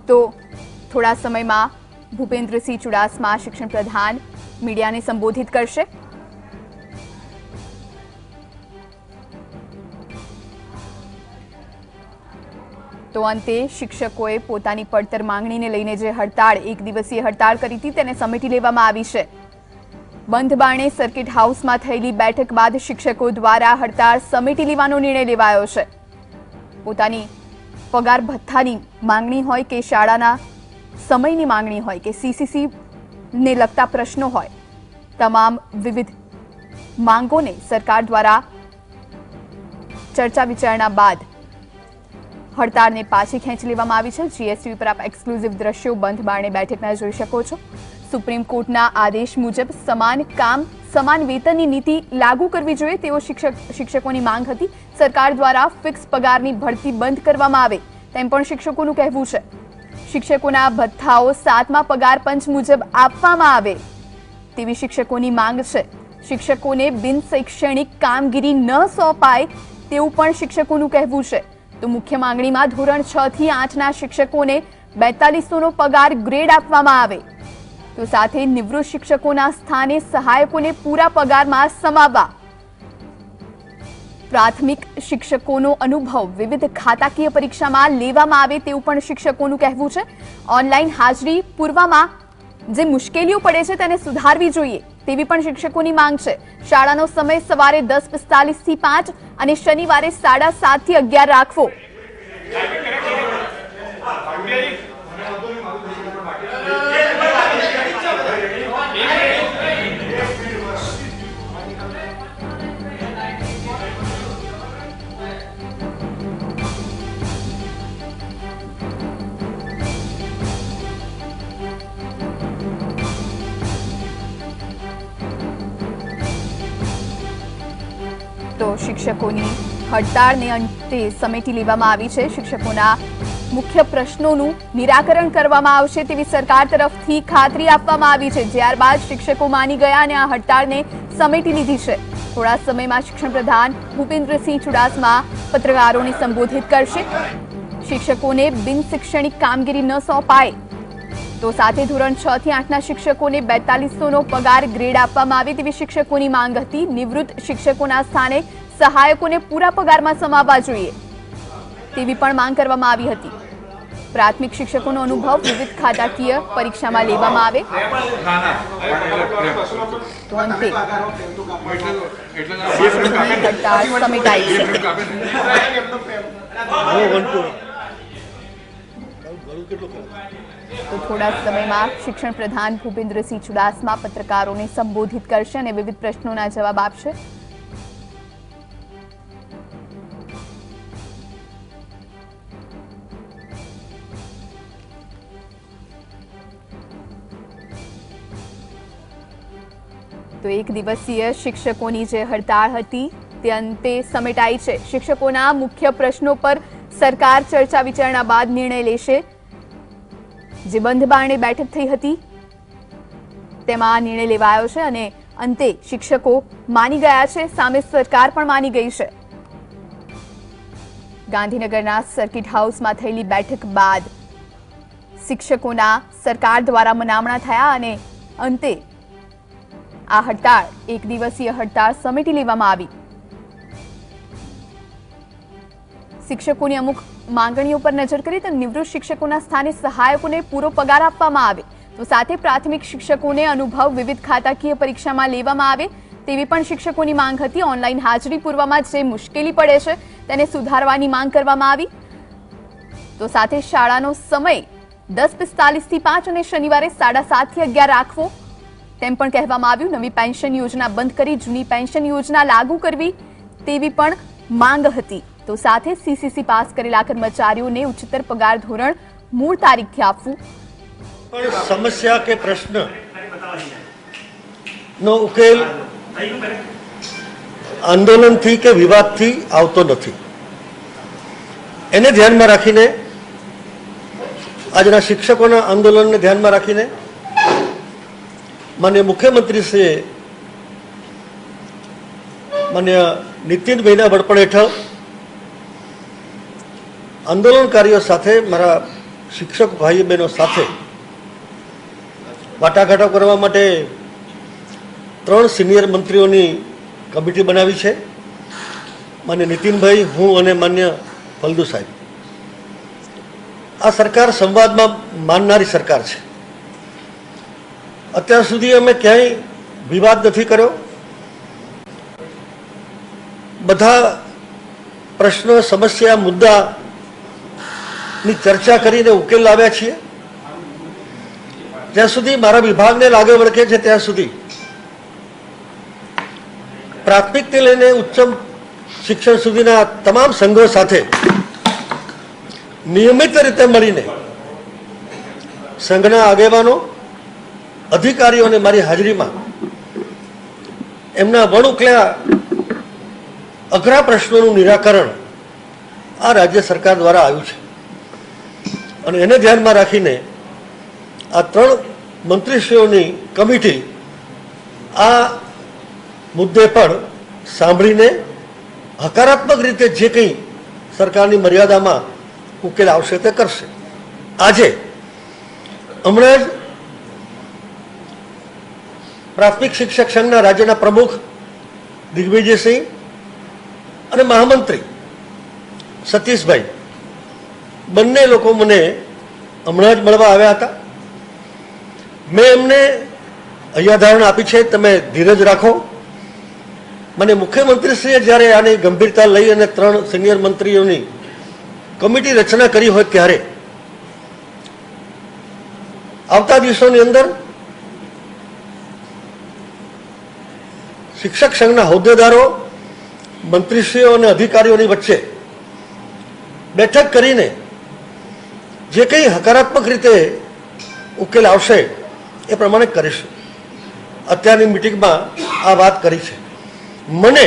તો થોડા સમયમાં ભૂપેન્દ્રસિંહ ચુડાસમા શિક્ષણ પ્રધાન મીડિયાને સંબોધિત કરશે। તો અંતે શિક્ષકોએ પોતાની પડતર માંગણીને લઈને જે હડતાળ એક દિવસીય હડતાળ કરી હતી તેને સમેટી લેવામાં આવી છે। બંધ બારણે સર્કિટ હાઉસમાં થયેલી બેઠક બાદ શિક્ષકો દ્વારા હડતાળ સમેટી લેવાનો નિર્ણય લેવાયો છે। પોતાની પગાર ભથ્થાની માંગણી હોય કે શાળાના સમયની માંગણી હોય કે સીસીસી ને લગતા પ્રશ્નો હોય, તમામ વિવિધ માંગોને સરકાર દ્વારા ચર્ચા વિચારણા બાદ હડતાળને પાછી ખેંચી લેવામાં આવી છે। જીએસટીવી પર આપ એક્સક્લુઝિવ દ્રશ્યો બંધ બારણે બેઠકના જોઈ શકો છો। સુપ્રીમ કોર્ટના આદેશ મુજબ સમાન કામ સમાન વેતનની નીતિ લાગુ કરવી જોઈએ તેવો શિક્ષકોની માંગ હતી। સરકાર દ્વારા ફિક્સ પગારની ભરતી બંધ કરવામાં આવે તેમ પણ શિક્ષકોનું કહેવું છે। શિક્ષકોના ભથ્થાઓ 7મા પગાર પંચ મુજબ આપવામાં આવે તેવી શિક્ષકોની માંગ છે। શિક્ષકોને બિન શૈક્ષણિક કામગીરી ન સોંપાય તેવું પણ શિક્ષકોનું કહેવું છે। તો મુખ્ય માંગણીમાં ધોરણ 6 થી 8ના શિક્ષકોને 4200નો પગાર ગ્રેડ આપવામાં આવે, તો સાથે નિવૃત્ત શિક્ષકોના સ્થાને સહાયકોને પૂરા પગારમાં સમાવવા, પ્રાથમિક શિક્ષકોનો અનુભવ વિવિધ ખાતાકીય પરીક્ષામાં લેવામાં આવે તેવું પણ શિક્ષકોનું કહેવું છે। ઓનલાઈન હાજરી પૂરવામાં જે મુશ્કેલીઓ પડે છે તેને સુધારવી જોઈએ તેવી પણ શિક્ષકોની માંગ છે। શાળાનો સમય સવારે 10:45 થી 5 અને શનિવારે 7:30 થી 11 રાખવો। તો શિક્ષકોની હડતાળને અંતે સમેટી લેવામાં આવી છે। શિક્ષકોના મુખ્ય પ્રશ્નોનું નિરાકરણ કરવામાં આવશે તેવી સરકાર તરફથી ખાતરી આપવામાં આવી છે। ત્યારબાદ શિક્ષકો માની ગયા અને આ હડતાળને સમેટી લીધી છે। થોડા સમયમાં શિક્ષણ પ્રધાન ભૂપેન્દ્રસિંહ ચુડાસમા પત્રકારોને સંબોધિત કરશે। શિક્ષકોને બિન શૈક્ષણિક કામગીરી ન સોંપાય તો સાથે ધોરણ 6 થી 8ના શિક્ષકોને 4200નો પગાર ગ્રેડ આપવામાં આવે તેવી શિક્ષકોની માંગ હતી। નિવૃત્ત શિક્ષકોના સ્થાને સહાયકોને પૂરા પગારમાં સમાવવા જોઈએ તેવી પણ માંગ કરવામાં આવી હતી। પ્રાથમિક શિક્ષકોનો અનુભવ વિવિધ ખાતાકીય પરીક્ષામાં લેવામાં આવે તો અંતે હડતાળ સમેટાઈ છે। તો થોડા સમયમાં શિક્ષણ પ્રધાન ભૂપેન્દ્રસિંહ ચુડાસમા પત્રકારોને સંબોધિત કરશે અને વિવિધ પ્રશ્નોના જવાબ આપશે। તો એક દિવસીય શિક્ષકોની જે હડતાળ હતી તે અંતે સમેટાઈ છે। શિક્ષકોના મુખ્ય પ્રશ્નો પર સરકાર ચર્ચા વિચારણા બાદ નિર્ણય લેશે। જે બંધ બારણે બેઠક થઈ હતી તેમાં નિર્ણય લેવાયો છે અને અંતે શિક્ષકો માની ગયા છે, સામે સરકાર પણ માની ગઈ છે। ગાંધીનગરના સર્કિટ હાઉસમાં થયેલી બેઠક બાદ શિક્ષકોના સરકાર દ્વારા મનામણા થયા અને અંતે આ હડતાળ એક દિવસીય હડતાળ સમેટી લેવામાં આવી। શિક્ષકોની અમુક માંગણીઓ પર નજર કરીએ તો નિવૃત્ત શિક્ષકોના સ્થાને સહાયકોને પૂરો પગાર આપવામાં આવે તો સાથે પ્રાથમિક શિક્ષકોને અનુભવ વિવિધ ખાતાકીય પરીક્ષામાં લેવામાં આવે તેવી પણ શિક્ષકોની માંગ હતી। ઓનલાઈન હાજરી પૂરવામાં જે મુશ્કેલી પડે છે તેને સુધારવાની માંગ કરવામાં આવી તો સાથે શાળાનો સમય 10:45 થી 5 અને શનિવારે 7:30 થી 11 રાખવો તેમ પણ કહેવામાં આવ્યું। નવી પેન્શન યોજના બંધ કરી જૂની પેન્શન યોજના લાગુ કરવી તેવી પણ માંગ હતી તો સાથે સીસીસી પાસ કરેલા કર્મચારીઓને ઉચ્ચતર પગાર ધોરણ મૂળ તારીખથી આપવું। સમસ્યા કે પ્રશ્ન નો ઉકેલ આંદોલનથી કે વિવાદથી આવતો નથી। એને ધ્યાનમાં રાખીને આજના શિક્ષકોના આંદોલનને ધ્યાનમાં રાખીને માનનીય મુખ્યમંત્રીશ્રીએ માનનીય નીતિનભાઈના વડપણ હેઠળ આંદોલનકારીઓ સાથે મારા શિક્ષક ભાઈ બહેનો સાથે વાટાઘાટો કરવા માટે 3 સિનિયર મંત્રીઓની કમિટી બનાવી છે. માન્ય નીતિનભાઈ, હું અને માન્ય ફલદુ સાહેબ. આ સરકાર સંવાદમાં માનનારી સરકાર છે. અત્યાર સુધી અમે ક્યાંય વિવાદ નથી કર્યો. બધા પ્રશ્નો, સમસ્યા, મુદ્દાની ચર્ચા કરીને ઉકેલ લાવ્યા છીએ. જ્યાં સુધી મારા વિભાગને લાગે વળગે છે ત્યાં સુધી પ્રાથમિકથી લઈને ઉચ્ચતમ શિક્ષણ સુધીના તમામ સંઘો સાથે નિયમિત રીતે મળીને સંઘના આગેવાનો, અધિકારીઓને મારી હાજરીમાં એમના વણઉકેલા અઘરા પ્રશ્નોનું નિરાકરણ આ રાજ્ય સરકાર દ્વારા આવ્યું છે. અને એને ધ્યાનમાં રાખીને આ 3 મંત્રીશ્રીઓની કમિટી આ મુદ્દે પણ સાંભળીને હકારાત્મક રીતે જે કંઈ સરકારની મર્યાદામાં ઉકેલ આવશે તે કરશે. આજે હમણાં જ પ્રાથમિક શિક્ષક સંઘના રાજ્યના પ્રમુખ દિગ્વિજયસિંહ અને મહામંત્રી સતીશભાઈ બંને લોકો મને હમણાં જ મળવા આવ્યા હતા. મેં એમને હૈયાધારણ આપી છે, તમે ધીરજ રાખો. મને મુખ્યમંત્રીશ્રીએ જ્યારે આની ગંભીરતા લઈ અને 3 સિનિયર મંત્રીઓની કમિટી રચના કરી હોય ત્યારે આવતા દિવસોની અંદર શિક્ષક સંઘના હોદ્દેદારો, મંત્રીશ્રીઓ અને અધિકારીઓની વચ્ચે બેઠક કરીને જે કંઈ હકારાત્મક રીતે ઉકેલ આવશે એ પ્રમાણે કરીશું. અત્યારની મિટિંગમાં આ વાત કરી છે. મને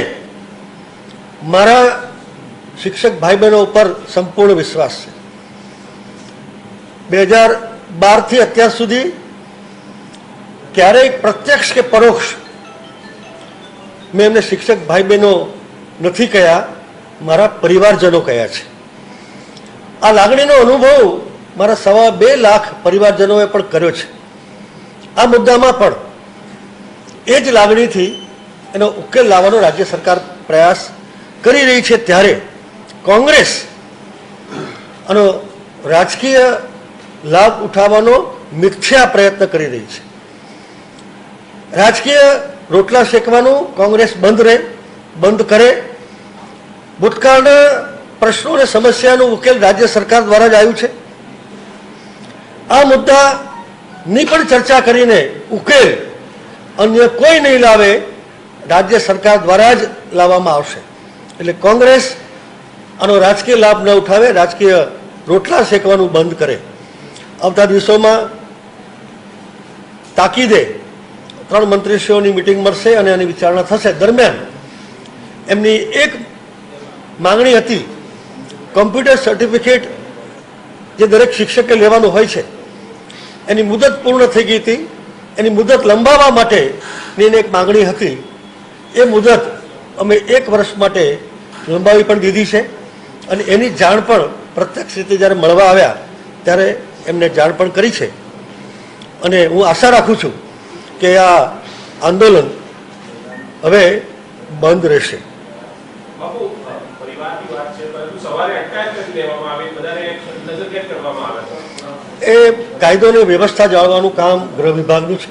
મારા શિક્ષક ભાઈ બહેનો ઉપર સંપૂર્ણ વિશ્વાસ છે. 2012થી અત્યાર સુધી ક્યારેય પ્રત્યક્ષ કે પરોક્ષ મેં એમને શિક્ષક ભાઈ બહેનો નથી કહ્યા, મારા પરિવારજનો કહ્યા છે. આ લાગણીનો અનુભવ મારા 2.25 લાખ પરિવારજનોએ પણ કર્યો છે. આ મુદ્દામાં પણ એ જ લાગણીથી એનો ઉકેલ લાવવાનો રાજ્ય સરકાર પ્રયાસ કરી રહી છે. ત્યારે કોંગ્રેસ આનો રાજકીય લાભ ઉઠાવવાનો મિથ્યા પ્રયત્ન કરી રહી છે. રાજકીય રોટલા શેકવાનું કોંગ્રેસ બંધ કરે. ભૂતકાળના પ્રશ્નો અને સમસ્યાનો ઉકેલ રાજ્ય સરકાર દ્વારા જ આવ્યું છે. આ મુદ્દાની પણ ચર્ચા કરીને ઉકેલ અન્ય કોઈ નહીં લાવે, રાજ્ય સરકાર દ્વારા જ લાવવામાં આવશે. એટલે કોંગ્રેસ આનો રાજકીય લાભ ન ઉઠાવે, રાજકીય રોટલા શેકવાનું બંધ કરે. આવતા દિવસોમાં તાકીદે 3 મંત્રીશ્રીઓની મિટિંગ મળશે અને એની વિચારણા થશે. દરમિયાન એમની એક માંગણી હતી, કોમ્પ્યુટર સર્ટિફિકેટ જે દરેક શિક્ષકે લેવાનું હોય છે એની મુદત પૂર્ણ થઈ ગઈ હતી, એની મુદત લંબાવવા માટેની એક માંગણી હતી. એ મુદત અમે 1 વર્ષ માટે લંબાવી પણ દીધી છે અને એની જાણ પણ પ્રત્યક્ષ રીતે જ્યારે મળવા આવ્યા ત્યારે એમને જાણ પણ કરી છે. અને હું આશા રાખું છું કે આ આંદોલન હવે બંધ રહેશે. એ કાયદો અને વ્યવસ્થા જાળવવાનું કામ ગૃહ વિભાગનું છે.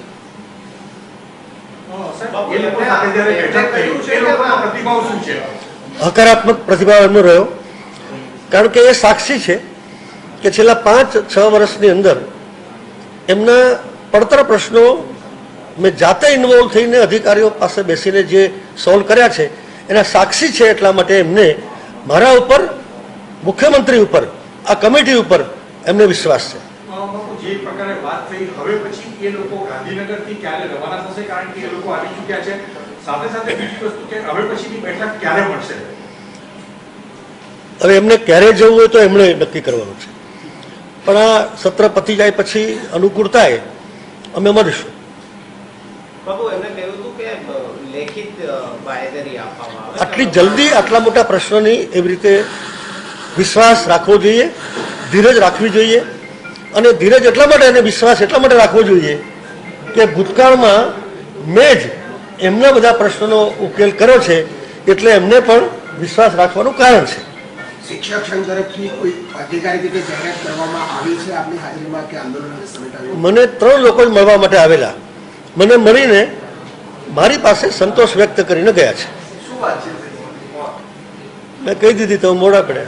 હકારાત્મક પ્રતિભાવ એમનો રહ્યો, કારણ કે એ સાક્ષી છે કે છેલ્લા 5-6 વર્ષની અંદર એમના પડતર પ્રશ્નો મેં જાતે ઇન્વોલ્વ થઈને અધિકારીઓ પાસે બેસીને જે સોલ્વ કર્યા છે એના સાક્ષી છે. એટલા માટે એમને મારા ઉપર, મુખ્યમંત્રી ઉપર, આ કમિટી ઉપર એમને વિશ્વાસ છે. જે પ્રકારે વાત થઈ, હવે પછી એ લોકો ગાંધીનગરથી ક્યારે રવાના થશે? કારણ કે એ લોકો આવી ચૂક્યા છે. સાથે સાથે બીજી વસ્તુ કે હવે પછીની બેઠક ક્યારે મળશે? હવે એમને ક્યારે જવું હોય તો એમણે નક્કી કરવાનું છે. પણ આ સત્ર પતી જાય પછી અનુકૂળતાએ અમે મળીશું. આટલી જલ્દી આટલા મોટા પ્રશ્નોની એવી રીતે વિશ્વાસ રાખવો જોઈએ, ધીરજ રાખવી જોઈએ. અને ધીરજ એટલા માટે અને વિશ્વાસ એટલા માટે રાખવો જોઈએ કે ભૂતકાળમાં મેં જ એમના બધા પ્રશ્નોનો ઉકેલ કર્યો છે, એટલે એમને પણ વિશ્વાસ રાખવાનું કારણ છે. શિક્ષક સંઘ તરફથી કોઈ અધિકારી રીતે જાહેરાત કરવામાં આવી છે આપની હાજરીમાં કે આંદોલન સમેટાયું? મને 3 લોકો જ મળવા માટે આવેલા, મને મળીને મારી પાસે સંતોષ વ્યક્ત કરીને ગયા છે. શું વાત છે? મેં કહી દીધી તો મોડા પડે.